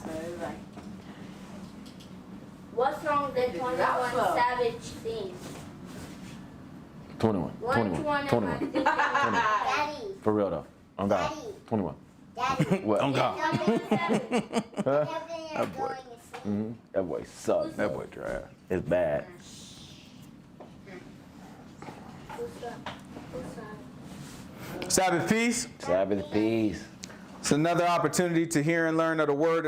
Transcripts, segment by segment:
So it's like, What song did 21 Savage sing? 21. 21. Daddy. For real though. On God. Daddy. 21. Daddy. What? On God. That boy. That boy sucks. That boy dry. It's bad. Sabbath peace. Sabbath peace. It's another opportunity to hear and learn of the word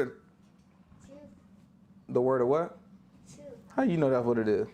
of what? How you know that's what it is?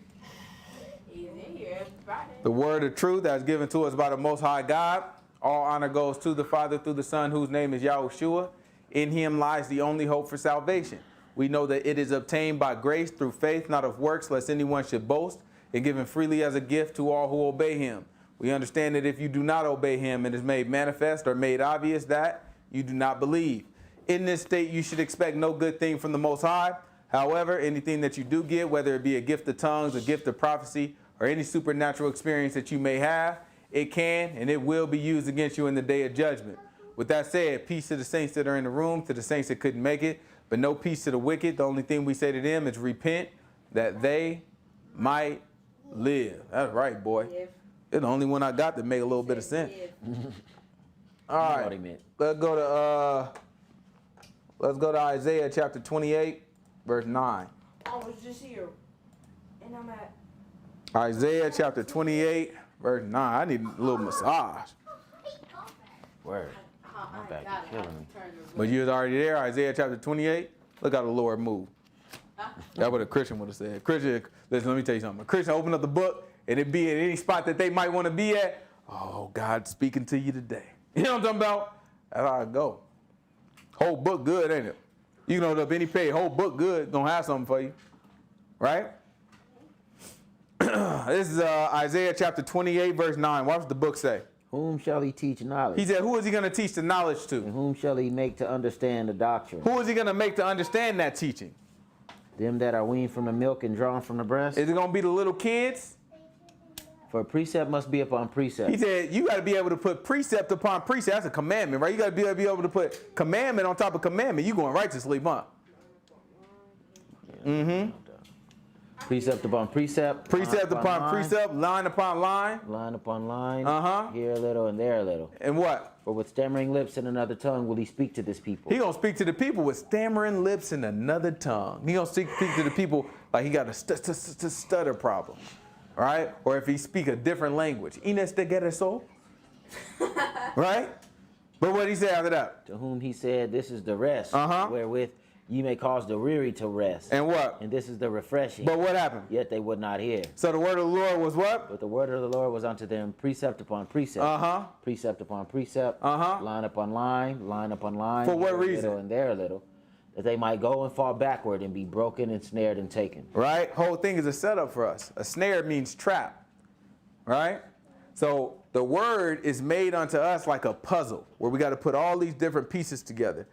he's in here every Friday. The word of truth that's given to us by the Most High God. All honor goes to the Father through the Son, whose name is Yahushua. In him lies the only hope for salvation. We know that it is obtained by grace through faith, not of works, lest anyone should boast, and given freely as a gift to all who obey him. We understand that if you do not obey him, it is made manifest or made obvious that you do not believe. In this state, you should expect no good thing from the Most High. However, anything that you do get, whether it be a gift of tongues, a gift of prophecy, or any supernatural experience that you may have, it can and it will be used against you in the day of judgment. With that said, peace to the saints that are in the room, to the saints that couldn't make it, but no peace to the wicked. The only thing we say to them is repent that they might live. That's right, boy. It's the only one I got that make a little bit of sense. All right, let's go to Isaiah chapter 28, verse 9. I was just here, and I'm at. Isaiah chapter 28, verse 9. I need a little massage. Word. My back God, is killing I me. turned the- But you was already there, Isaiah chapter 28. Look how the Lord moved. That's what a Christian would have said. Christian, listen, let me tell you something. A Christian open up the book and it be at any spot that they might want to be at. Oh, God's speaking to you today. You know what I'm talking about? That's how I go. Whole book good, ain't it? You can open up any page, whole book good, gonna have something for you. Right? This is Isaiah chapter 28, verse 9. What does the book say? Whom shall he teach knowledge? He said, who is he going to teach the knowledge to? And whom shall he make to understand the doctrine? Who is he going to make to understand that teaching? Them that are weaned from the milk and drawn from the breast? Is it going to be the little kids? For precept must be upon precept. He said, you got to be able to put precept upon precept. That's a commandment, right? You got to be able to put commandment on top of commandment. You going right to sleep, huh? Mm-hmm. Precept upon precept. Precept upon line, precept, line upon line. Line upon line. Uh-huh. Here a little and there a little. And what? For with stammering lips and another tongue will he speak to this people. He going to speak to the people with stammering lips and another tongue. He going to speak to the people like he got a stutter problem. Right? Or if he speak a different language. Ines te gereso. Right? But what did he say after that? To whom he said, this is the rest, Uh-huh. wherewith ye may cause the weary to rest. And what? And this is the refreshing. But what happened? Yet they would not hear. So the word of the Lord was what? But the word of the Lord was unto them precept upon precept. Uh-huh. Precept upon precept. Uh-huh. Line upon line, line upon line. For what here a reason? little and there a little. That they might go and fall backward and be broken and snared and taken. Right? Whole thing is a setup for us. A snare means trap. Right? So the word is made unto us like a puzzle where we got to put all these different pieces together.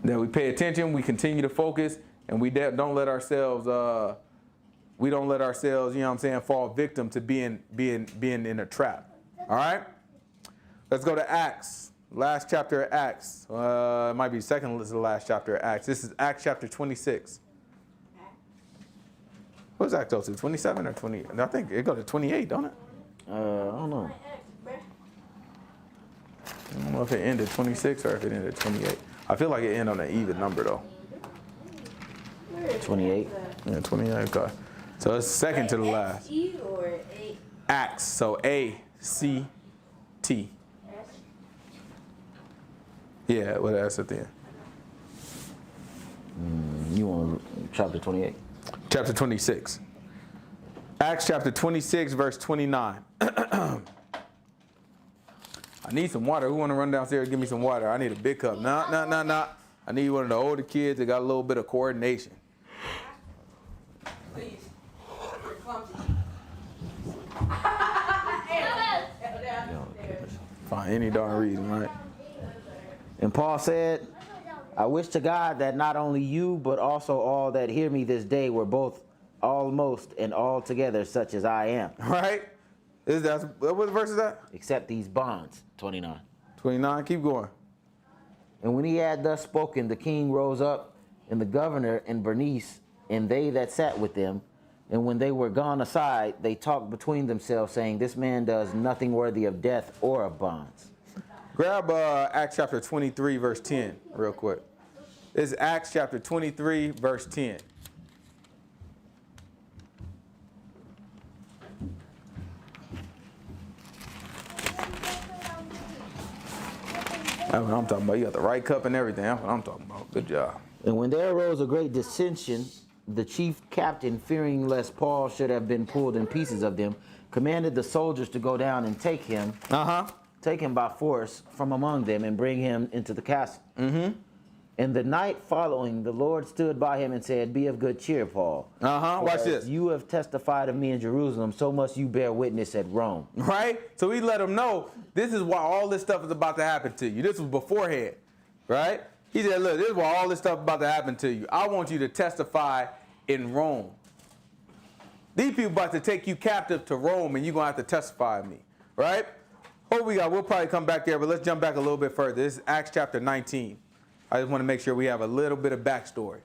That we pay attention, we continue to focus, and we don't let ourselves, you know what I'm saying, fall victim to being in a trap. All right? Let's go to Acts. Last chapter of Acts. It might be second to the last chapter of Acts. This is Acts chapter 26. What's Acts go to? 27 or 20? I think it goes to 28, don't it? I don't know. I don't know if it ended 26 or if it ended 28. I feel like it ended on an even number, though. 28. Yeah, 28. Okay. So it's second to the last. E or A? Acts. So A-C-T. Yeah, with an S at the end. You want chapter 28? Chapter 26. Acts chapter 26, verse 29. I need some water. Who want to run downstairs and give me some water? I need a big cup. Nah. I need one of the older kids that got a little bit of coordination. Please. You're clumsy. Find any darn reason, right? And Paul said, I wish to God that not only you, but also all that hear me this day were both almost and altogether such as I am. Right? What verse is that? Except these bonds. 29. 29, keep going. And when he had thus spoken, the king rose up, and the governor, and Bernice, and they that sat with them. And when they were gone aside, they talked between themselves, saying, This man does nothing worthy of death or of bonds. Grab Acts chapter 23, verse 10, real quick. This is Acts chapter 23, verse 10. That's what I'm talking about. You got the right cup and everything. That's what I'm talking about. Good job. And when there arose a great dissension, the chief captain, fearing lest Paul should have been pulled in pieces of them, commanded the soldiers to go down and take him by force from among them and bring him into the castle. And the night following, the Lord stood by him and said, Be of good cheer, Paul. Watch this. You have testified of me in Jerusalem, so must you bear witness at Rome. Right? So he let him know, this is why all this stuff is about to happen to you. This was beforehand. Right? He said, look, this is why all this stuff is about to happen to you. I want you to testify in Rome. These people about to take you captive to Rome, and you're going to have to testify of me. Right? What we got? We'll probably come back there, but let's jump back a little bit further. This is Acts chapter 19. I just want to make sure we have a little bit of backstory.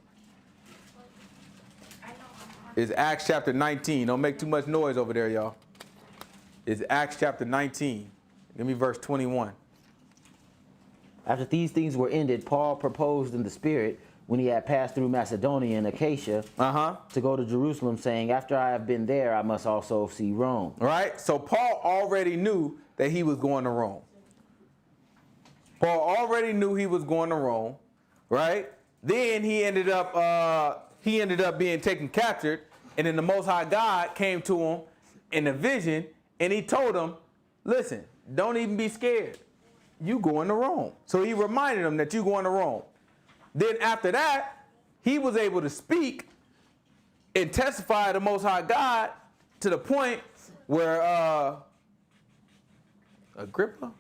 It's Acts chapter 19. Don't make too much noise over there, y'all. It's Acts chapter 19. Give me verse 21. After these things were ended, Paul proposed in the Spirit, when he had passed through Macedonia and Achaia, to go to Jerusalem, saying, After I have been there, I must also see Rome. Right? So Paul already knew that he was going to Rome. Paul already knew he was going to Rome, right? Then he ended up being taken captured, and then the Most High God came to him in a vision, and he told him, listen, don't even be scared. You going to Rome. So he reminded him that you going to Rome. Then after that, he was able to speak and testify to the Most High God to the point where Agrippa?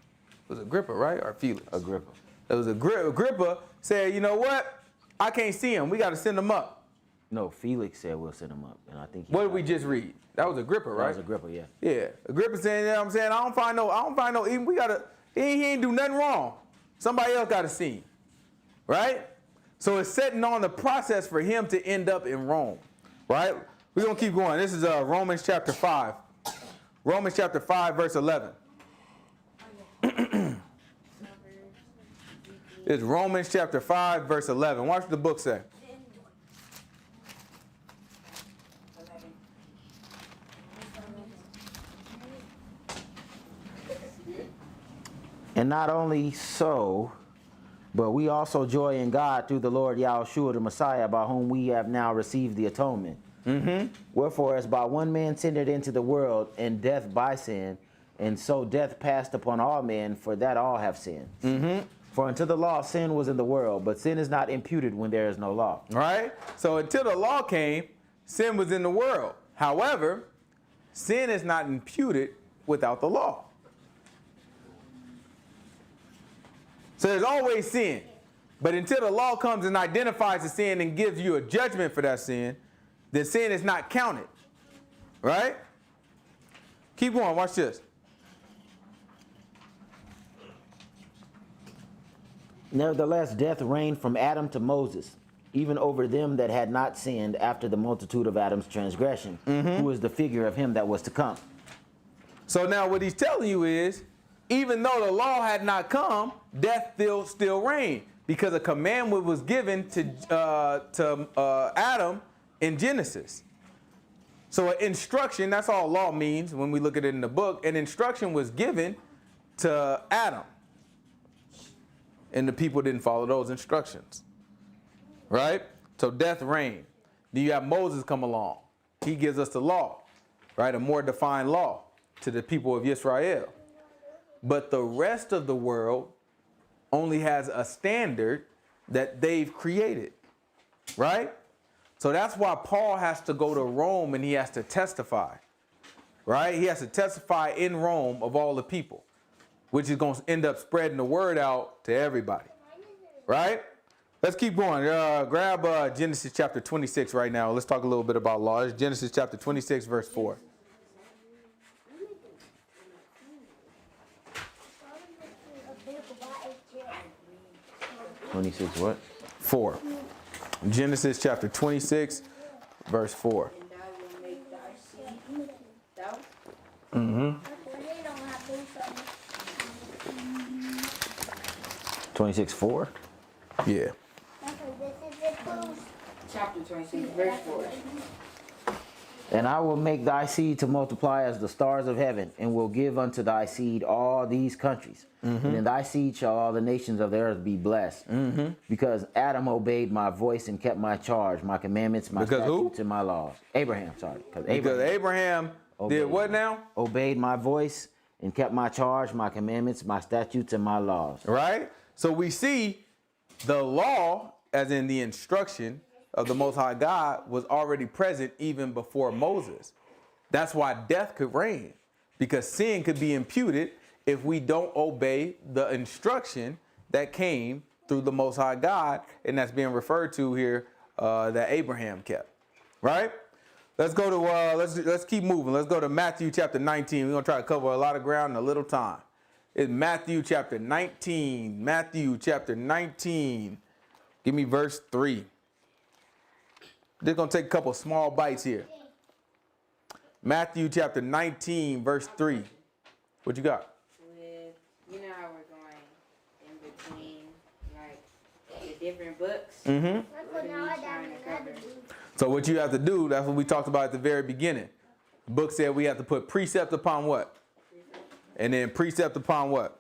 It was Agrippa, right? Or Felix? Agrippa. It was Agrippa said, you know what? I can't see him. We got to send him up. No, Felix said we'll send him up. And I think What did we just read? That was Agrippa, right? That was Agrippa, yeah. Yeah. Agrippa saying, you know what I'm saying? I don't find no, he ain't do nothing wrong. Somebody else got to see him. Right? So it's setting on the process for him to end up in Rome. Right? We're going to keep going. This is Romans chapter 5. Romans chapter 5, verse 11. It's Romans chapter 5, verse 11. Watch what the book say. And not only so, but we also joy in God through the Lord Yahushua the Messiah, by whom we have now received the atonement. Wherefore, as by one man sin entered into the world, and death by sin, and so death passed upon all men, for that all have sinned. For until the law, sin was in the world, but sin is not imputed when there is no law. Right? So until the law came, sin was in the world. However, sin is not imputed without the law. So there's always sin. But until the law comes and identifies the sin and gives you a judgment for that sin, then sin is not counted. Right? Keep going. Watch this. Nevertheless, death reigned from Adam to Moses, even over them that had not sinned after the multitude of Adam's transgression, who is the figure of him that was to come. So now what he's telling you is, even though the law had not come, death still reigned, because a commandment was given to Adam in Genesis. So an instruction, that's all law means when we look at it in the book, an instruction was given to Adam. And the people didn't follow those instructions. Right? So death reigned. Then you have Moses come along. He gives us the law, right? A more defined law to the people of Israel. But the rest of the world only has a standard that they've created, right? So that's why Paul has to go to Rome and he has to testify, right? He has to testify in Rome of all the people, which is going to end up spreading the word out to everybody, right? Let's keep going. Grab Genesis chapter 26 right now. Let's talk a little bit about law. It's Genesis chapter 26, verse 4. What? 4. Genesis chapter 26, verse 4. And thou will make thy seed, thou 26:4. Yeah. chapter 26, verse 4. And I will make thy seed to multiply as the stars of heaven, and will give unto thy seed all these countries. And in thy seed shall all the nations of the earth be blessed. Because Adam obeyed my voice and kept my charge, my commandments, my statutes, and my laws. Abraham, sorry. Because Abraham did what now? Obeyed my voice and kept my charge, my commandments, my statutes, and my laws. Right? So we see the law, as in the instruction of the Most High God, was already present even before Moses. That's why death could reign, because sin could be imputed if we don't obey the instruction that came through the Most High God, and that's being referred to here that Abraham kept. Right? Let's go to let's keep moving. Let's go to Matthew chapter 19. We're gonna try to cover a lot of ground in a little time. It's Matthew chapter 19. Matthew chapter 19. Give me verse 3. Just gonna take a couple small bites here. Matthew chapter 19, verse 3. What you got? With, you know how we're going in between, like, the different books? Mm-hmm. What are you trying to cover? So what you have to do, that's what we talked about at the very beginning. The book said we have to put precept upon what? And then precept upon what?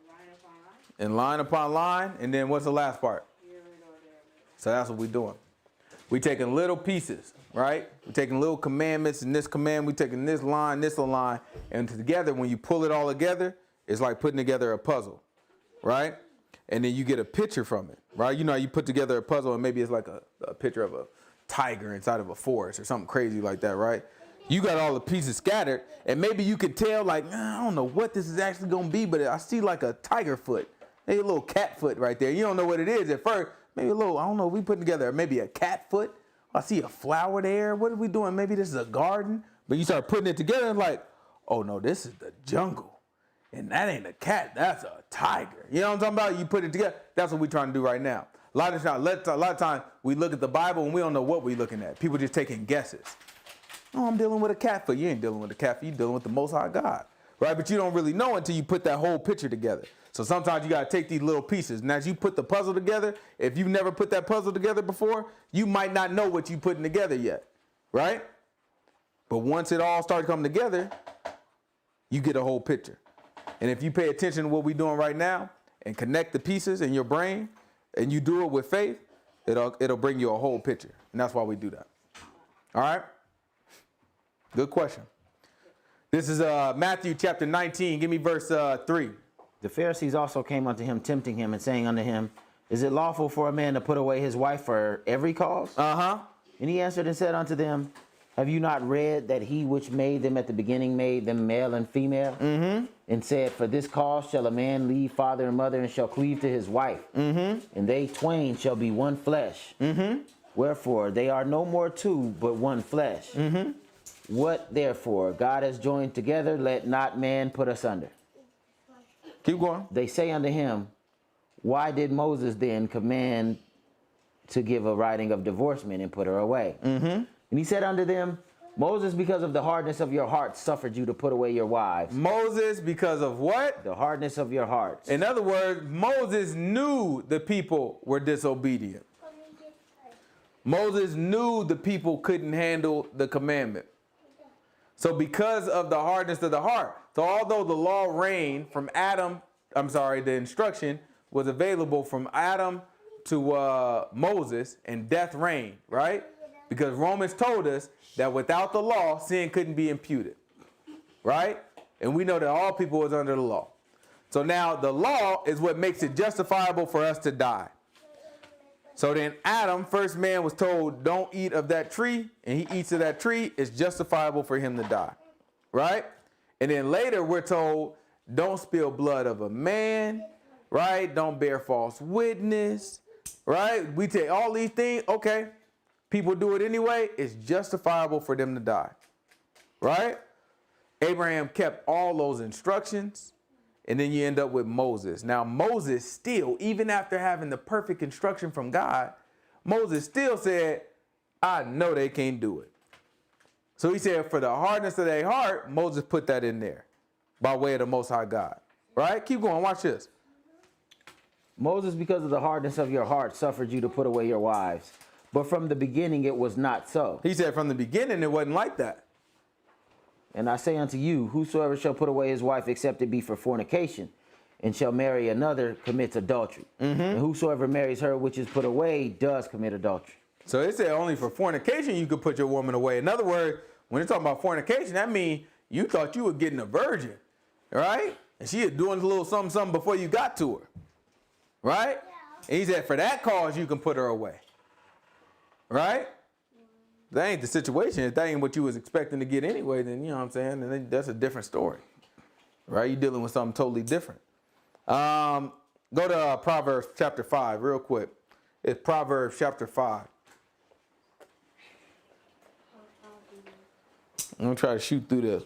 Line upon line? And line upon line. And then what's the last part? Here we go there. So that's what we're doing. We're taking little pieces, right? We're taking little commandments and this command. We're taking this line, and together, when you pull it all together, it's like putting together a puzzle, right? And then you get a picture from it, right? You know, you put together a puzzle and maybe it's like a picture of a tiger inside of a forest or something crazy like that, right? You got all the pieces scattered, and maybe you could tell, like, I don't know what this is actually going to be, but I see like a tiger foot, maybe a little cat foot right there. You don't know what it is at first. Maybe a little, I don't know, we put together maybe a cat foot. I see a flower there. What are we doing? Maybe this is a garden. But you start putting it together and like, oh no, this is the jungle. And that ain't a cat, that's a tiger. You know what I'm talking about? You put it together. That's what we're trying to do right now. A lot of times we look at the Bible and we don't know what we're looking at. People just taking guesses. Oh, I'm dealing with a cat foot. You ain't dealing with a cat foot. You're dealing with the Most High God. Right? But you don't really know until you put that whole picture together. So sometimes you got to take these little pieces. And as you put the puzzle together, if you've never put that puzzle together before, you might not know what you're putting together yet. Right? But once it all starts coming together, you get a whole picture. And if you pay attention to what we're doing right now and connect the pieces in your brain and you do it with faith, it'll bring you a whole picture. And that's why we do that. All right? Good question. This is Matthew chapter 19. Give me verse 3. The Pharisees also came unto him, tempting him, and saying unto him, Is it lawful for a man to put away his wife for every cause? Uh-huh. And he answered and said unto them, Have you not read that he which made them at the beginning made them male and female? Mm-hmm. And said, For this cause shall a man leave father and mother, and shall cleave to his wife. Mm-hmm. And they twain shall be one flesh. Mm-hmm. Wherefore they are no more two, but one flesh. Mm-hmm. What therefore God has joined together, let not man put asunder. Keep going. They say unto him, Why did Moses then command to give a writing of divorcement and put her away? Mm-hmm. And he said unto them, Moses, because of the hardness of your hearts, suffered you to put away your wives. Moses, because of what? The hardness of your hearts. In other words, Moses knew the people were disobedient. Moses knew the people couldn't handle the commandment. So because of the hardness of the heart, so although the law reigned from the instruction was available from Adam to Moses, and death reigned, right? Because Romans told us that without the law, sin couldn't be imputed, right? And we know that all people was under the law. So now the law is what makes it justifiable for us to die. So then Adam, first man, was told, don't eat of that tree, and he eats of that tree, it's justifiable for him to die, right? And then later we're told, don't spill blood of a man, right? Don't bear false witness, right? We take all these things, okay, people do it anyway, it's justifiable for them to die, right? Abraham kept all those instructions, and then you end up with Moses. Now, Moses still, even after having the perfect instruction from God, Moses still said, I know they can't do it. So he said, for the hardness of their heart, Moses put that in there by way of the Most High God. Right? Keep going. Watch this. Moses, because of the hardness of your heart, suffered you to put away your wives. But from the beginning it was not so. He said from the beginning it wasn't like that. And I say unto you, whosoever shall put away his wife, except it be for fornication, and shall marry another, commits adultery. And whosoever marries her which is put away does commit adultery. So it said only for fornication you could put your woman away. In other words, when you're talking about fornication, that means you thought you were getting a virgin, right? And she was doing a little something before you got to her, right? And he said for that cause you can put her away, right? That ain't the situation. If that ain't what you was expecting to get anyway, then you know what I'm saying? Then that's a different story, right? You're dealing with something totally different. Go to Proverbs chapter 5 real quick. It's Proverbs chapter 5. I'm going to try to shoot through this.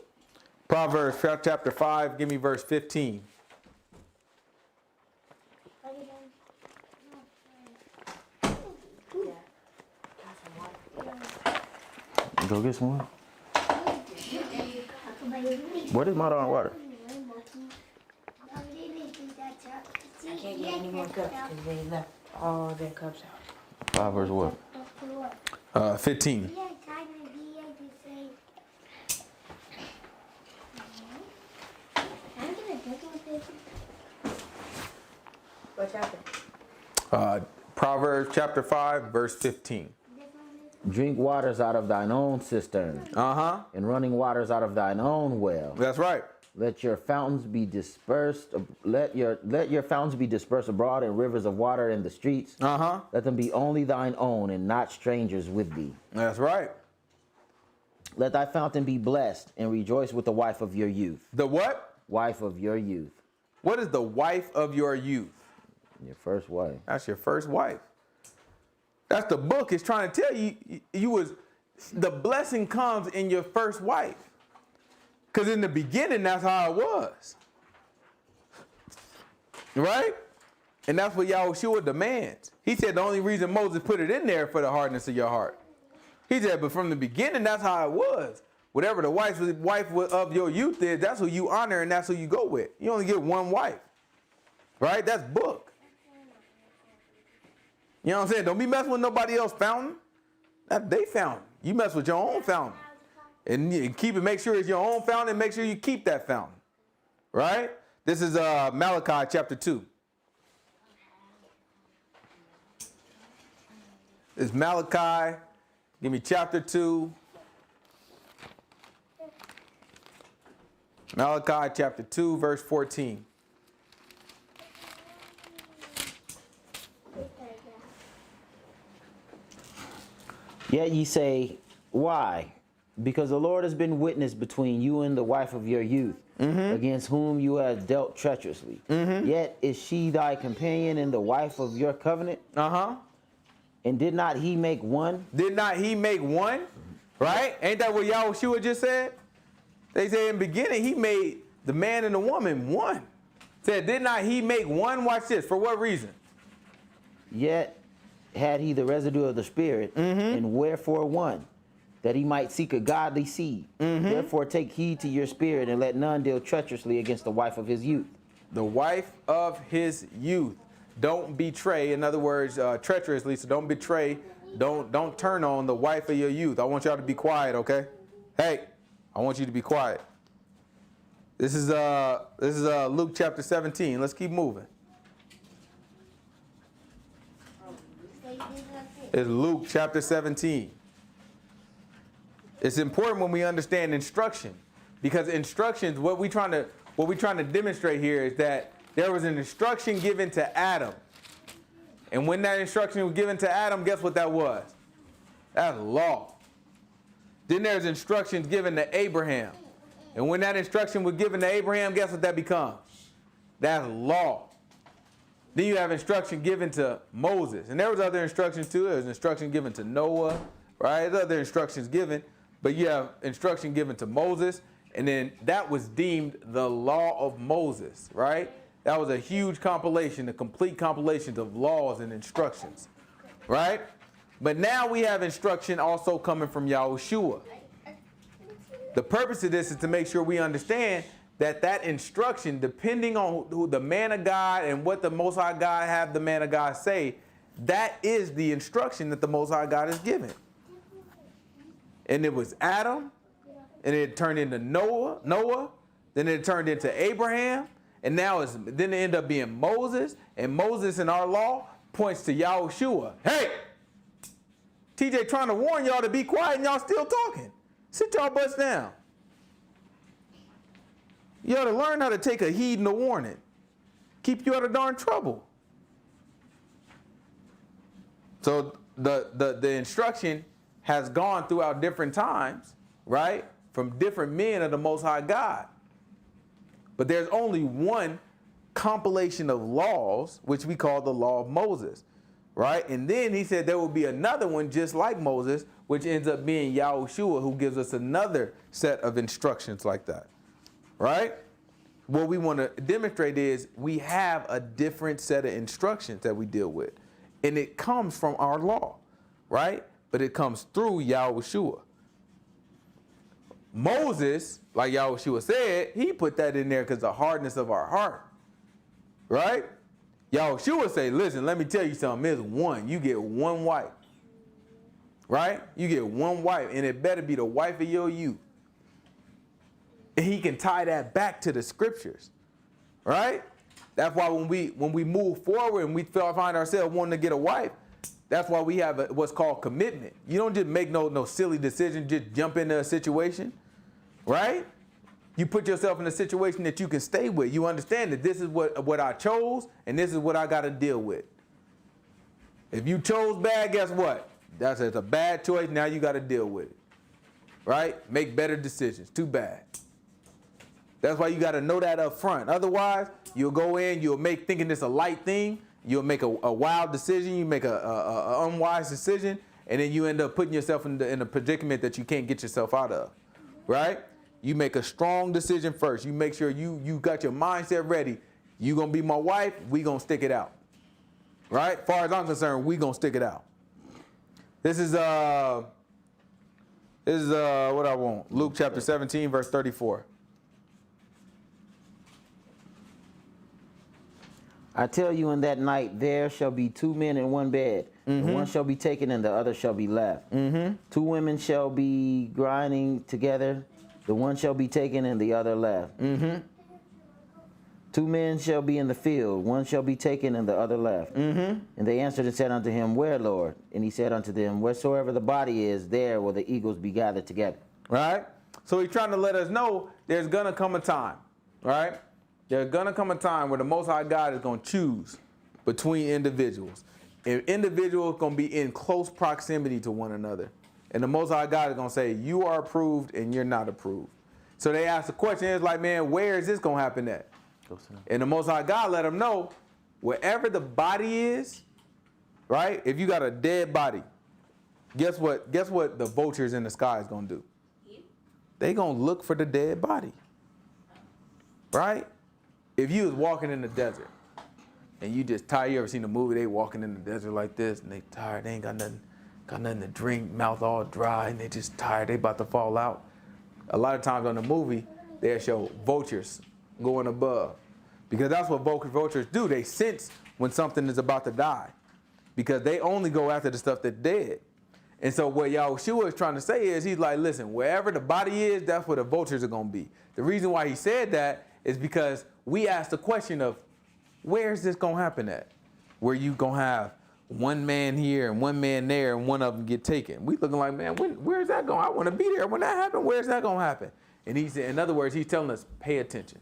Proverbs chapter 5, give me verse 15. Go get some water. What is my darn water? I can't get any more cups because they left all their cups out. Proverbs what? 15. What chapter? Proverbs chapter 5, verse 15. Drink waters out of thine own cistern, and running waters out of thine own well. That's right. Let your fountains be dispersed. Let your fountains be dispersed abroad, and rivers of water in the streets. Let them be only thine own, and not strangers with thee. That's right. Let thy fountain be blessed, and rejoice with the wife of your youth. The what? Wife of your youth. What is the wife of your youth? Your first wife. That's your first wife. That's the book is trying to tell you, the blessing comes in your first wife. Because in the beginning, that's how it was. Right? And that's what Yahushua demands. He said the only reason Moses put it in there for the hardness of your heart. He said, but from the beginning, that's how it was. Whatever the wife of your youth is, that's who you honor and that's who you go with. You only get one wife. Right? That's book. You know what I'm saying? Don't be messing with nobody else's fountain. That they fountain. You mess with your own fountain. And you keep it, make sure it's your own fountain, and make sure you keep that fountain. Right? This is Malachi chapter 2. It's Malachi. Give me chapter 2. Malachi chapter 2, verse 14. Yet ye say, why? Because the Lord has been witness between you and the wife of your youth, against whom you have dealt treacherously. Yet is she thy companion and the wife of your covenant? And did not he make one? Did not he make one? Right? Ain't that what Yahushua just said? They say in the beginning he made the man and the woman one. Said, did not he make one? Watch this. For what reason? Yet had he the residue of the Spirit, and wherefore one? That he might seek a godly seed. Therefore take heed to your spirit, and let none deal treacherously against the wife of his youth. The wife of his youth. Don't betray. In other words, treacherously. So don't betray. Don't turn on the wife of your youth. I want y'all to be quiet, okay? Hey, I want you to be quiet. This is Luke chapter 17. Let's keep moving. It's Luke chapter 17. It's important when we understand instruction, because instructions, what we're trying to demonstrate here is that there was an instruction given to Adam, And when that instruction was given to Adam, guess what that was? That's law. Then there's instructions given to Abraham. And when that instruction was given to Abraham, guess what that becomes? That's law. Then you have instruction given to Moses. And there was other instructions too. There was instruction given to Noah, right? There's other instructions given. But you have instruction given to Moses. And then that was deemed the law of Moses, right? That was a huge compilation, a complete compilation of laws and instructions, right? But now we have instruction also coming from Yahushua. The purpose of this is to make sure we understand that instruction, depending on who the man of God and what the Most High God have the man of God say, that is the instruction that the Most High God is giving. And it was Adam, and it turned into Noah, then it turned into Abraham, and now then it ended up being Moses, and Moses in our law points to Yahushua. Hey, TJ trying to warn y'all to be quiet, and y'all still talking. Sit y'all butts down. You ought to learn how to take a heed and a warning. Keep you out of darn trouble. So the instruction has gone throughout different times, right? From different men of the Most High God. But there's only one compilation of laws, which we call the law of Moses, right? And then he said there will be another one just like Moses, which ends up being Yahushua, who gives us another set of instructions like that, right? What we want to demonstrate is we have a different set of instructions that we deal with. And it comes from our law, right? But it comes through Yahushua. Moses, like Yahushua said, he put that in there because of the hardness of our heart, right? Yahushua say, listen, let me tell you something. It's one. You get one wife, right? You get one wife, and it better be the wife of your youth. And he can tie that back to the scriptures, right? That's why when we move forward and we find ourselves wanting to get a wife, that's why we have what's called commitment. You don't just make no silly decision, just jump into a situation, right? You put yourself in a situation that you can stay with. You understand that this is what I chose, and this is what I got to deal with. If you chose bad, guess what? It's a bad choice. Now you got to deal with it, right? Make better decisions. Too bad. That's why you got to know that up front. Otherwise, you'll go in, you'll make thinking it's a light thing. You'll make a wild decision. You make a unwise decision, and then you end up putting yourself in a predicament that you can't get yourself out of, right? You make a strong decision first. You make sure you got your mindset ready. You gonna be my wife. We gonna stick it out, right? As far as I'm concerned, we gonna stick it out. This is what I want. Luke chapter 17, verse 34. I tell you, in that night there shall be two men in one bed. Mm-hmm. The one shall be taken and the other shall be left. Mm-hmm. Two women shall be grinding together. The one shall be taken and the other left. Mm-hmm. Two men shall be in the field. One shall be taken and the other left. Mm-hmm. And they answered and said unto him, Where, Lord? And he said unto them, Wheresoever the body is, there will the eagles be gathered together. Right? So he's trying to let us know there's going to come a time, right? There's going to come a time where the Most High God is going to choose between individuals. And individuals are going to be in close proximity to one another. And the Most High God is going to say, you are approved and you're not approved. So they ask the question, it's like, man, where is this going to happen at? And the Most High God let them know, wherever the body is, right? If you got a dead body, guess what the vultures in the sky is going to do? They going to look for the dead body, right? If you was walking in the desert and you just tired, you ever seen a movie, they walking in the desert like this and they tired, they ain't got nothing to drink, mouth all dry, and they just tired, they about to fall out. A lot of times on the movie, they'll show vultures going above, because that's what vultures do. They sense when something is about to die, because they only go after the stuff that's dead. And so what Yahushua is trying to say is, he's like, listen, wherever the body is, that's where the vultures are going to be. The reason why he said that is because we asked the question of, where is this going to happen at? Where you going to have one man here and one man there and one of them get taken. We looking like, man, where is that going? I want to be there. When that happen, where is that going to happen? And he said, in other words, he's telling us, pay attention.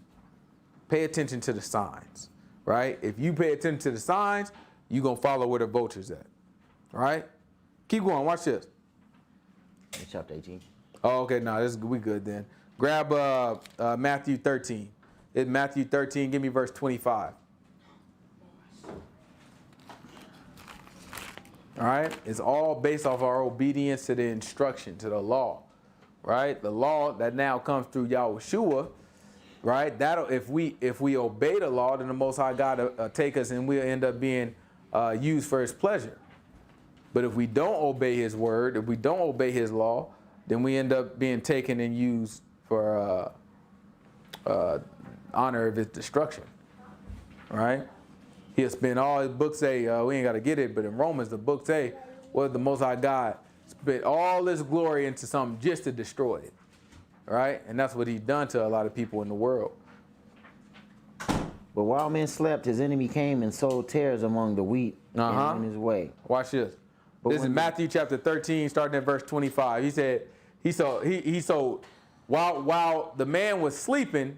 Pay attention to the signs, right? If you pay attention to the signs, you're going to follow where the vulture's at. All right? Keep going. Watch this. Chapter 18. Oh, okay. No, we good then. Grab Matthew 13. In Matthew 13, give me verse 25. All right? It's all based off our obedience to the instruction, to the law. Right? The law that now comes through Yahushua. Right? That'll if we obey the law, then the Most High God take us and we'll end up being used for His pleasure. But if we don't obey His word, if we don't obey His law, then we end up being taken and used for honor of His destruction. Right? He'll spend all His books say, we ain't got to get it, but in Romans, the book say, well, the Most High God spent all His glory into something just to destroy it. Right? And that's what He's done to a lot of people in the world. But while men slept, His enemy came and sowed tares among the wheat in His way. Watch this. This is Matthew chapter 13, starting at verse 25. He said, he sowed while the man was sleeping,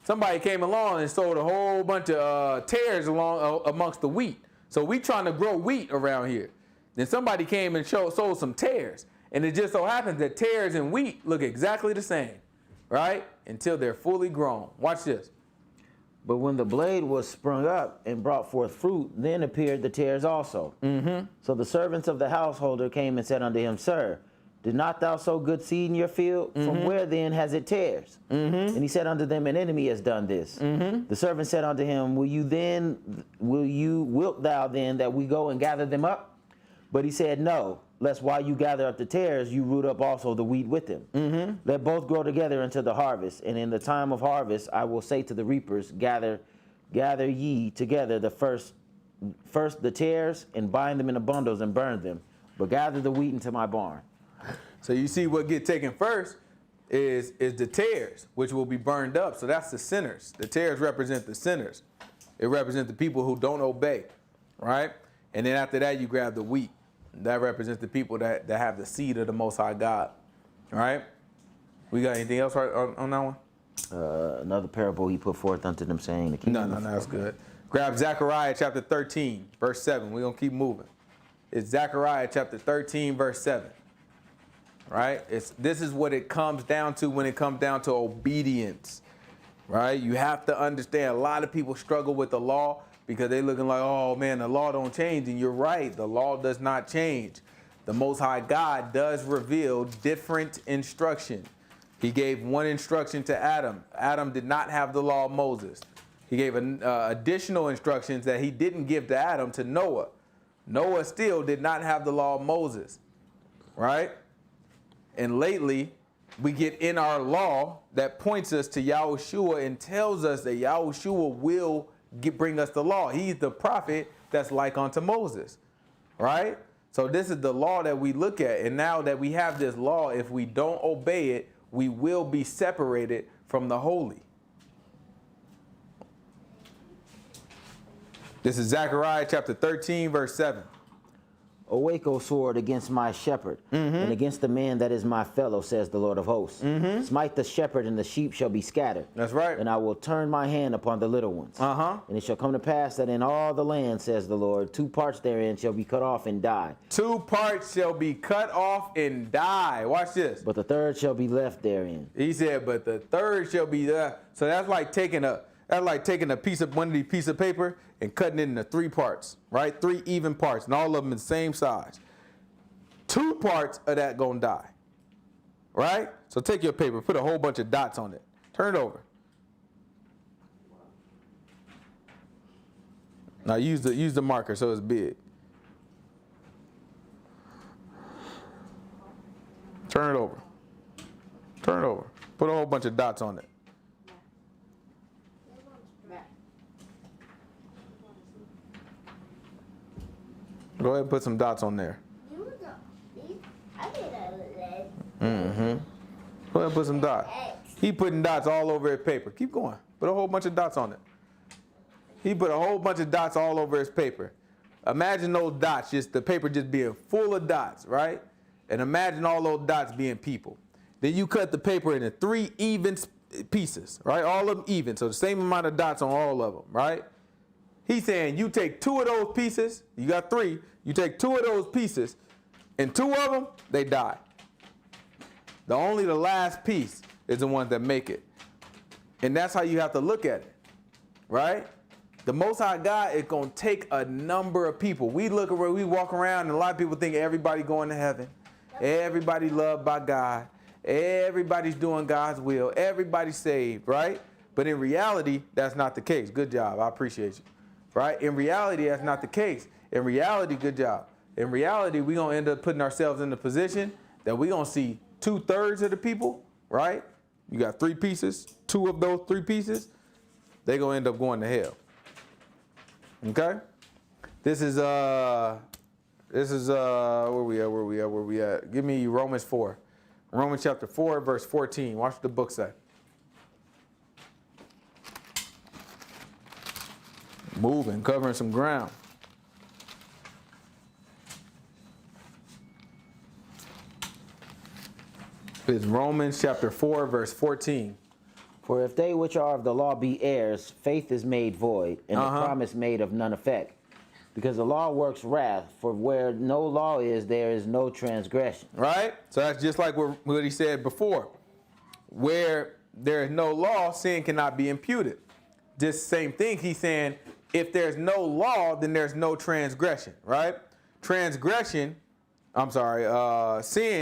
somebody came along and sowed a whole bunch of tares amongst the wheat. So we trying to grow wheat around here. Then somebody came and sowed some tares. And it just so happens that tares and wheat look exactly the same, right? Until they're fully grown. Watch this. But when the blade was sprung up and brought forth fruit, then appeared the tares also. Mm-hmm. So the servants of the householder came and said unto him, Sir, did not thou sow good seed in your field? Mm-hmm. From where then has it tares? Mm-hmm. And he said unto them, An enemy has done this. Mm-hmm. The servant said unto him, Wilt thou then that we go and gather them up? But he said, No, lest while you gather up the tares, you root up also the wheat with them. Mm-hmm. Let both grow together until the harvest. And in the time of harvest, I will say to the reapers, Gather ye together the first the tares, and bind them in the bundles and burn them. But gather the wheat into my barn. So you see what get taken first is the tares, which will be burned up. So that's the sinners. The tares represent the sinners. It represents the people who don't obey, right? And then after that, you grab the wheat. That represents the people that have the seed of the Most High God. All right? We got anything else on that one? Another parable he put forth unto them, saying, No, that's good. Grab Zechariah chapter 13, verse 7. We're going to keep moving. It's Zechariah chapter 13, verse 7. Right? This is what it comes down to when it comes down to obedience. Right? You have to understand, a lot of people struggle with the law because they're looking like, oh man, the law don't change. And you're right, the law does not change. The Most High God does reveal different instruction. He gave one instruction to Adam. Adam did not have the law of Moses. He gave additional instructions that he didn't give to Adam to Noah. Noah still did not have the law of Moses, right? And lately, we get in our law that points us to Yahushua and tells us that Yahushua will bring us the law. He's the prophet that's like unto Moses, right? So this is the law that we look at. And now that we have this law, if we don't obey it, we will be separated from the holy. This is Zechariah chapter 13, verse 7. Awake, O sword, against my shepherd, and against the man that is my fellow, says the Lord of hosts. Smite the shepherd, and the sheep shall be scattered. That's right. And I will turn my hand upon the little ones. And it shall come to pass that in all the land, says the Lord, 2 parts therein shall be cut off and die. 2 parts shall be cut off and die. Watch this. But the third shall be left therein. He said, but the third shall be there. So that's like taking a piece of one of these pieces of paper and cutting it into 3 parts, right? 3 even parts, and all of them the same size. 2 parts of that gonna die, right? So take your paper, put a whole bunch of dots on it. Turn it over. Now use the marker so it's big. Turn it over. Turn it over. Put a whole bunch of dots on it. Go ahead and put some dots on there. Go ahead and put some dots. He putting dots all over his paper. Keep going. Put a whole bunch of dots on it. He put a whole bunch of dots all over his paper. Imagine those dots, just the paper just being full of dots, right? And imagine all those dots being people. Then you cut the paper into 3 even pieces, right? All of them even. So the same amount of dots on all of them, right? He's saying you take 2 of those pieces, you got 3, you take 2 of those pieces, and 2 of them, they die. The last piece is the ones that make it. And that's how you have to look at it, right? The Most High God is going to take a number of people. We look at where we walk around, and a lot of people think everybody going to heaven. Everybody loved by God. Everybody's doing God's will. Everybody's saved, right? But in reality, that's not the case. Good job. I appreciate you. Right? In reality, that's not the case. In reality, good job. In reality, we're going to end up putting ourselves in the position that we're going to see 2/3 of the people, right? You got 3 pieces. 2 of those 3 pieces, they're going to end up going to hell. Okay? This is where we at? Give me Romans 4. Romans chapter 4, verse 14. Watch what the book say. Moving, covering some ground. It's Romans chapter 4, verse 14. For if they which are of the law be heirs, faith is made void, and the promise made of none effect. Because the law works wrath, for where no law is, there is no transgression. Right? So that's just like what he said before. Where there is no law, sin cannot be imputed. This same thing, he's saying, if there's no law, then there's no transgression, right? Sin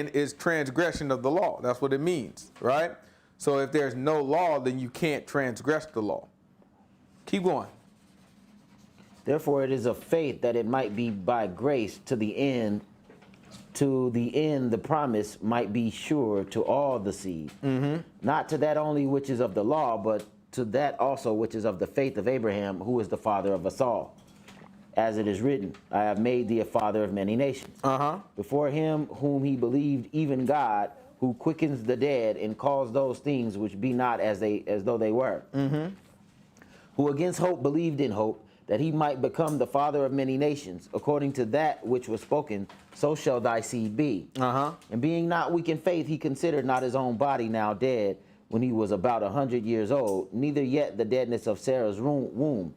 is transgression of the law. That's what it means, right? So if there's no law, then you can't transgress the law. Keep going. Therefore it is of faith that it might be by grace to the end the promise might be sure to all the seed. Not to that only which is of the law, but to that also which is of the faith of Abraham, who is the father of us all. As it is written, I have made thee a father of many nations. Before him whom he believed, even God, who quickens the dead and calls those things which be not as though they were. Who against hope believed in hope, that he might become the father of many nations, according to that which was spoken, so shall thy seed be. And being not weak in faith, he considered not his own body now dead, when he was about 100 years old, neither yet the deadness of Sarah's womb.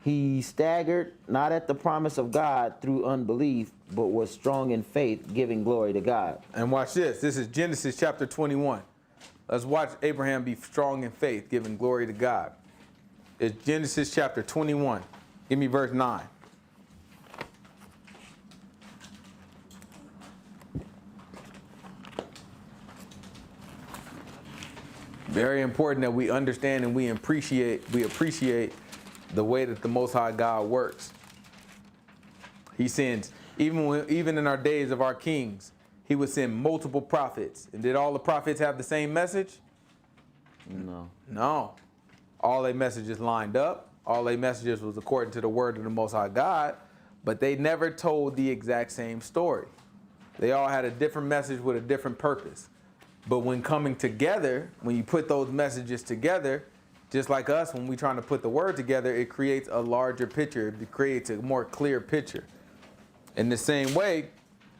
He staggered not at the promise of God through unbelief, but was strong in faith, giving glory to God. And watch this. This is Genesis chapter 21. Let's watch Abraham be strong in faith, giving glory to God. It's Genesis chapter 21. Give me verse 9. Very important that we understand and we appreciate the way that the Most High God works. He sends, even in our days of our kings, he would send multiple prophets. And did all the prophets have the same message? No. All their messages lined up. All their messages was according to the word of the Most High God, but they never told the exact same story. They all had a different message with a different purpose. But when coming together, when you put those messages together, just like us, when we're trying to put the word together, it creates a larger picture. It creates a more clear picture. In the same way,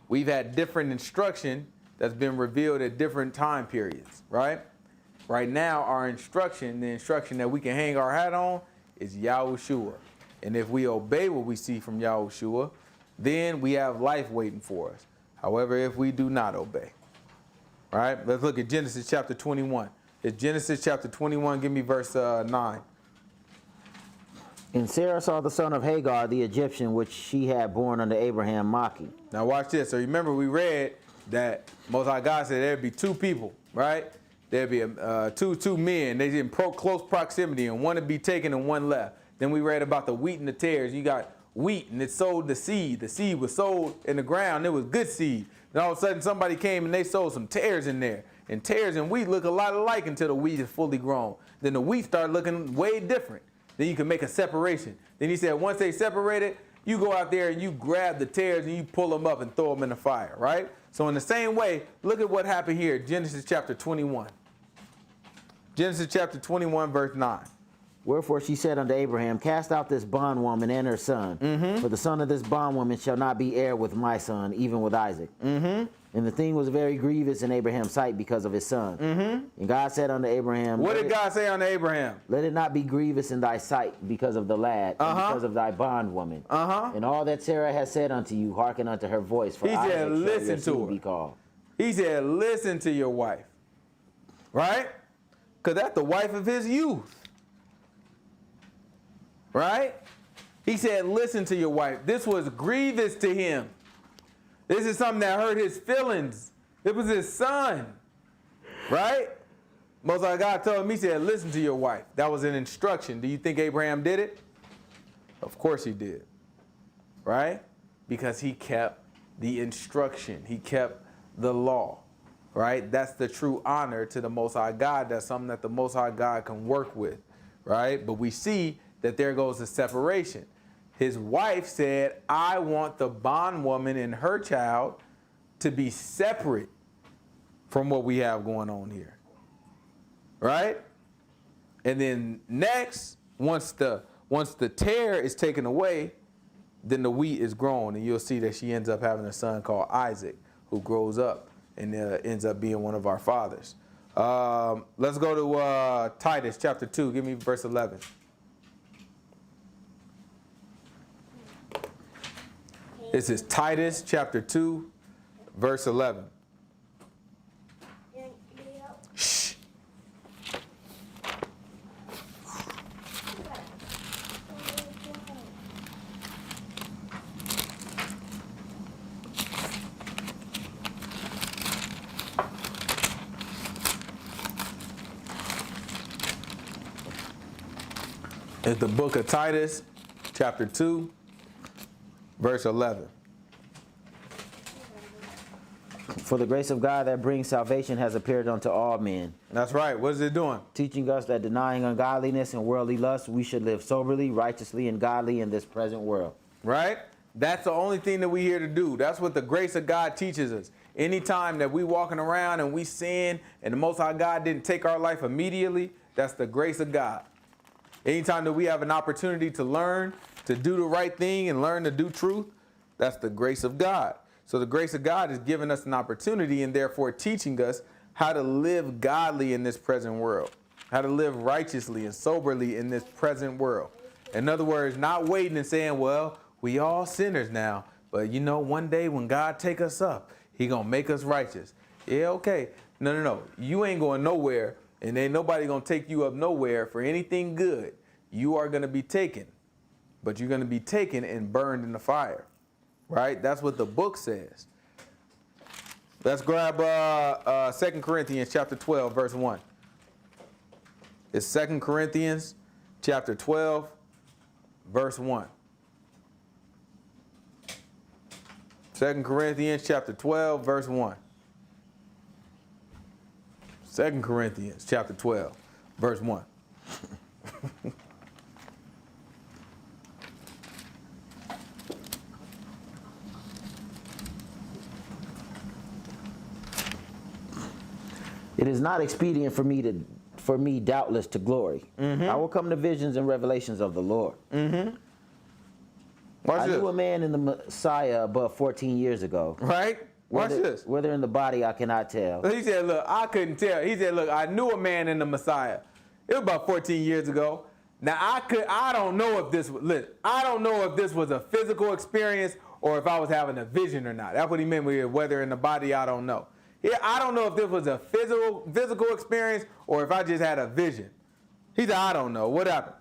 we've had different instruction that's been revealed at different time periods, right? Right now, our instruction, the instruction that we can hang our hat on, is Yahushua. And if we obey what we see from Yahushua, then we have life waiting for us. However, if we do not obey. All right, let's look at Genesis chapter 21. It's Genesis chapter 21. Give me verse 9. And Sarah saw the son of Hagar, the Egyptian, which she had born unto Abraham, mocking. Now watch this. So remember we read that Most High God said there'd be 2 people, right? There'd be two men. They're in close proximity, and one would be taken and one left. Then we read about the wheat and the tares. You got wheat, and it sowed the seed. The seed was sowed in the ground. It was good seed. Then all of a sudden somebody came and they sowed some tares in there. And tares and wheat look a lot alike until the wheat is fully grown. Then the wheat started looking way different. Then you can make a separation. Then he said once they separated, you go out there and you grab the tares and you pull them up and throw them in the fire, right? So in the same way, look at what happened here, Genesis chapter 21. Genesis chapter 21, verse 9. Wherefore she said unto Abraham, cast out this bondwoman and her son, for the son of this bondwoman shall not be heir with my son, even with Isaac. And the thing was very grievous in Abraham's sight because of his son. And God said unto Abraham, What did God say unto Abraham? let it not be grievous in thy sight because of the lad, and because of thy bondwoman. And all that Sarah has said unto you, hearken unto her voice, for He Isaac said, shall your listen to seed her. be called. He said, listen to your wife. Right? Because that's the wife of his youth. Right? He said, listen to your wife. This was grievous to him. This is something that hurt his feelings. It was his son. Right? Most High God told him, he said, listen to your wife. That was an instruction. Do you think Abraham did it? Of course he did. Right? Because he kept the instruction. He kept the law. Right? That's the true honor to the Most High God. That's something that the Most High God can work with. Right? But we see that there goes the separation. His wife said, I want the bondwoman and her child to be separate from what we have going on here. Right? And then next, once the tear is taken away, then the wheat is grown, and you'll see that she ends up having a son called Isaac, who grows up and ends up being one of our fathers. Let's go to Titus chapter 2. Give me verse 11. This is Titus chapter 2, verse 11. Shh. It's the book of Titus, chapter 2, verse 11. For the grace of God that brings salvation has appeared unto all men, That's right. What is it doing? teaching us that denying ungodliness and worldly lust, we should live soberly, righteously, and godly in this present world. Right? That's the only thing that we here to do. That's what the grace of God teaches us. Anytime that we walking around and we sin and the Most High God didn't take our life immediately, that's the grace of God. Anytime that we have an opportunity to learn to do the right thing and learn to do truth, that's the grace of God. So the grace of God is giving us an opportunity and therefore teaching us how to live godly in this present world, how to live righteously and soberly in this present world. In other words, not waiting and saying, well, we all sinners now, but you know, one day when God take us up, he gonna make us righteous. Yeah, okay. No. You ain't going nowhere, and ain't nobody gonna take you up nowhere for anything good. You are gonna be taken, but you're gonna be taken and burned in the fire. Right? That's what the book says. Let's grab 2 Corinthians chapter 12, verse 1. It's 2 Corinthians chapter 12, verse 1. 2 Corinthians chapter 12, verse 1. 2 Corinthians chapter 12, verse 1. It is not expedient for me doubtless to glory. I will come to visions and revelations of the Lord. Watch I this. knew a man in the Messiah above 14 years ago. Right? Watch this. Whether in the body I cannot tell. He said, look, I couldn't tell. He said, look, I knew a man in the Messiah. It was about 14 years ago. Now I don't know if this was a physical experience or if I was having a vision or not. That's what he meant with whether in the body, I don't know. Yeah, I don't know if this was a physical experience or if I just had a vision. He said, I don't know. What happened?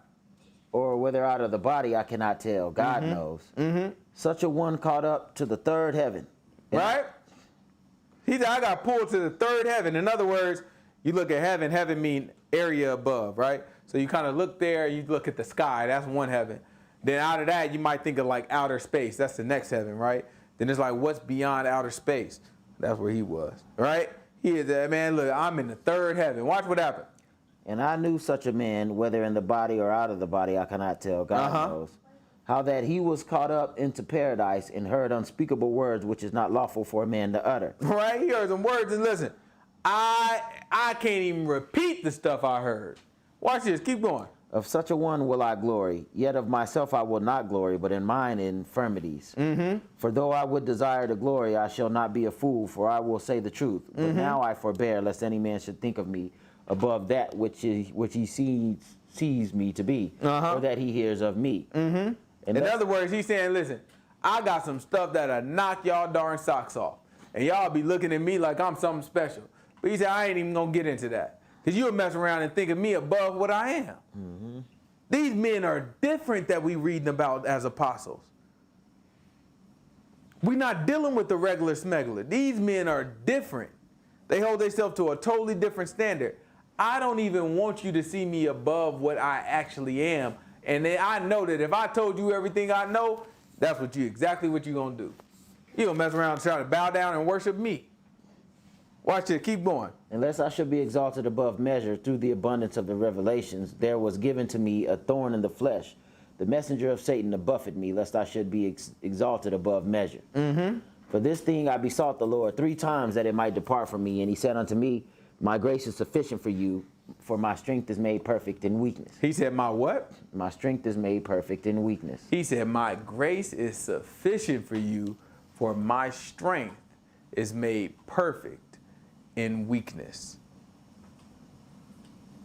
Or whether out of the body I cannot tell. God knows. Such a one caught up to the third heaven. Right? He said, I got pulled to the third heaven. In other words, you look at heaven. Heaven mean area above, right? So you kind of look there, you look at the sky. That's one heaven. Then out of that, you might think of like outer space. That's the next heaven, right? Then it's like, what's beyond outer space? That's where he was, right? He is that man. Look, I'm in the third heaven. Watch what happened. And I knew such a man, whether in the body or out of the body, I cannot tell. God knows. How that he was caught up into paradise and heard unspeakable words which is not lawful for a man to utter. Right? He heard some words and listen, I can't even repeat the stuff I heard. Watch this. Keep going. Of such a one will I glory, yet of myself I will not glory, but in mine infirmities. For though I would desire to glory, I shall not be a fool, for I will say the truth. But now I forbear, lest any man should think of me above that which he sees me to be, or that he hears of me. In other words, he's saying, listen, I got some stuff that'll knock y'all darn socks off. And y'all be looking at me like I'm something special. But he said, I ain't even going to get into that. Because you'll mess around and think of me above what I am. These men are different that we reading about as apostles. We're not dealing with the regular smuggler. These men are different. They hold themselves to a totally different standard. I don't even want you to see me above what I actually am. And then I know that if I told you everything I know, that's exactly what you're going to do. You're going to mess around and try to bow down and worship me. Watch it. Keep going. Unless I should be exalted above measure through the abundance of the revelations, there was given to me a thorn in the flesh, the messenger of Satan to buffet me, lest I should be exalted above measure. For this thing I besought the Lord 3 times that it might depart from me. And he said unto me, my grace is sufficient for you, for my strength is made perfect in weakness. He said, my what? My strength is made perfect in weakness. He said, my grace is sufficient for you, for my strength is made perfect in weakness.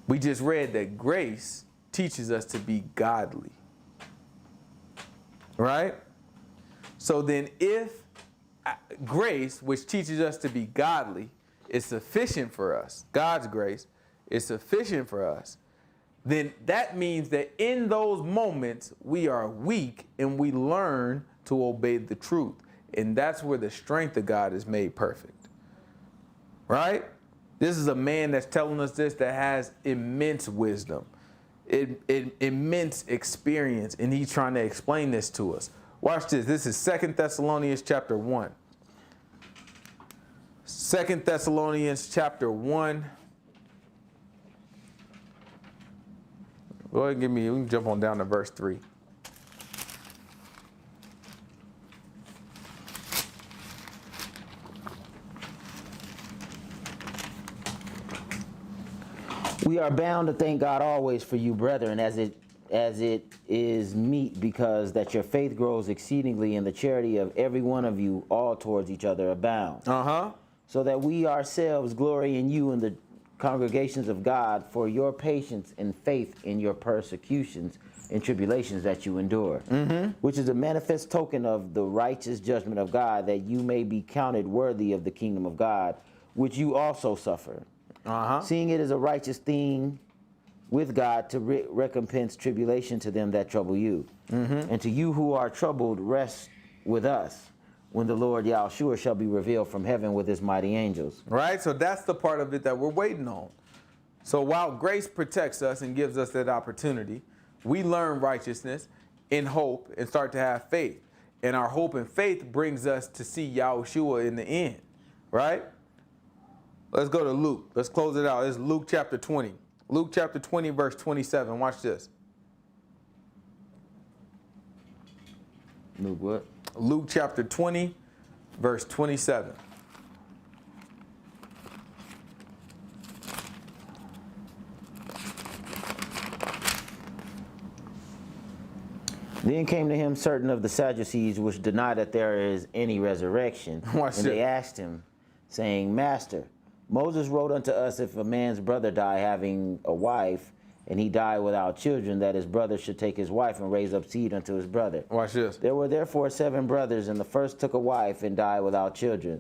We just read that grace teaches us to be godly. Right? So then if grace, which teaches us to be godly, is sufficient for us, God's grace is sufficient for us, then that means that in those moments we are weak and we learn to obey the truth. And that's where the strength of God is made perfect. Right? This is a man that's telling us this that has immense wisdom, immense experience, and he's trying to explain this to us. Watch this. This is 2 Thessalonians chapter 1. 2 Thessalonians chapter 1. Go ahead and we can jump on down to verse 3. We are bound to thank God always for you, brethren, as it is meet, because that your faith grows exceedingly, and the charity of every one of you all towards each other abound. So that we ourselves glory in you in the congregations of God for your patience and faith in your persecutions and tribulations that you endure, which is a manifest token of the righteous judgment of God, that you may be counted worthy of the kingdom of God, which you also suffer. Seeing it is a righteous thing with God to recompense tribulation to them that trouble you. And to you who are troubled, rest with us when the Lord Yahushua shall be revealed from heaven with his mighty angels. Right? So that's the part of it that we're waiting on. So while grace protects us and gives us that opportunity, we learn righteousness in hope and start to have faith. And our hope and faith brings us to see Yahushua in the end. Right? Let's go to Luke. Let's close it out. It's Luke chapter 20. Luke chapter 20, verse 27. Watch this. Luke what? Luke chapter 20, verse 27. Then came to him certain of the Sadducees, which deny that there is any resurrection. Watch and it. they asked him, saying, Master, Moses wrote unto us, if a man's brother die having a wife, and he die without children, that his brother should take his wife and raise up seed unto his brother. Watch this. There were therefore 7 brothers, and the first took a wife and died without children.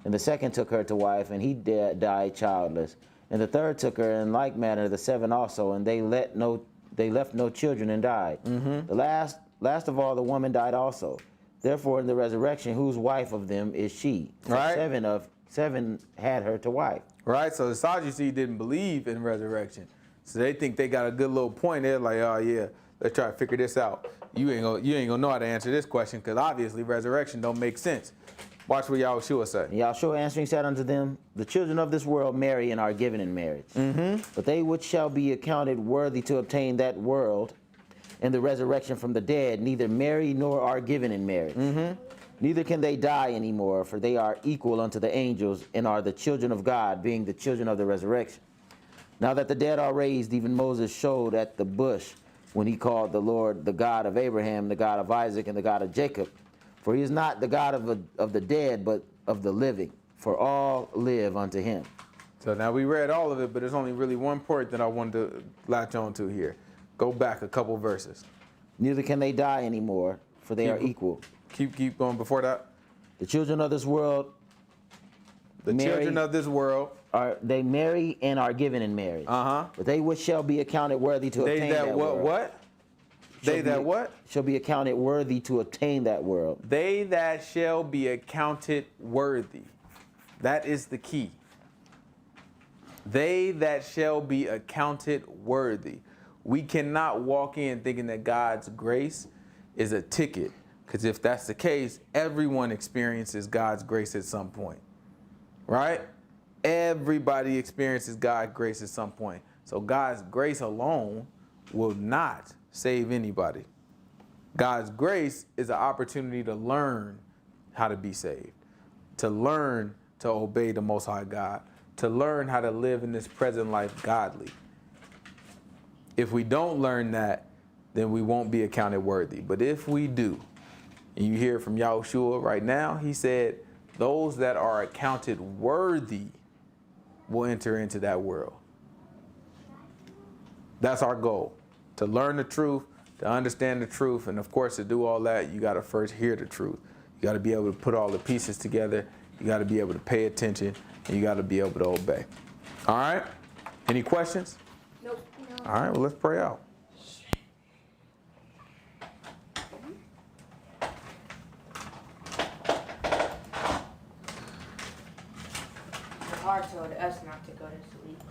And the second took her to wife, and he died childless. And the third took her in like manner, the 7 also, and they left no children and died. The last of all, the woman died also. Therefore, in the resurrection, whose wife of them is she? For Right. 7 had her to wife. Right? So the Sadducees didn't believe in resurrection. So they think they got a good little point. They're like, oh yeah, let's try to figure this out. You ain't gonna know how to answer this question, because obviously resurrection don't make sense. Watch what Yahushua say. And Yahushua answering said unto them, the children of this world marry and are given in marriage. But they which shall be accounted worthy to obtain that world and the resurrection from the dead, neither marry nor are given in marriage. Neither can they die anymore, for they are equal unto the angels and are the children of God, being the children of the resurrection. Now that the dead are raised, even Moses showed at the bush when he called the Lord the God of Abraham, the God of Isaac, and the God of Jacob. For he is not the God of the dead, but of the living, for all live unto him. So now we read all of it, but there's only really one part that I wanted to latch on to here. Go back a couple verses. Neither can they die anymore, for they are equal. Keep going before that. The children of this world, Children of this world, they marry and are given in marriage. But they which shall be accounted worthy to obtain that world. What? They that what? Shall be accounted worthy to obtain that world. They that shall be accounted worthy. That is the key. They that shall be accounted worthy. We cannot walk in thinking that God's grace is a ticket, because if that's the case, everyone experiences God's grace at some point, right? Everybody experiences God's grace at some point. So God's grace alone will not save anybody. God's grace is an opportunity to learn how to be saved, to learn to obey the Most High God, to learn how to live in this present life godly. If we don't learn that, then we won't be accounted worthy. But if we do, and you hear from Yahushua right now, he said, those that are accounted worthy will enter into that world. That's our goal, to learn the truth, to understand the truth, and of course, to do all that, you got to first hear the truth. You got to be able to put all the pieces together. You got to be able to pay attention, and you got to be able to obey. All right? Any questions? Nope. All right, well, let's pray out. The heart told us not to go to sleep.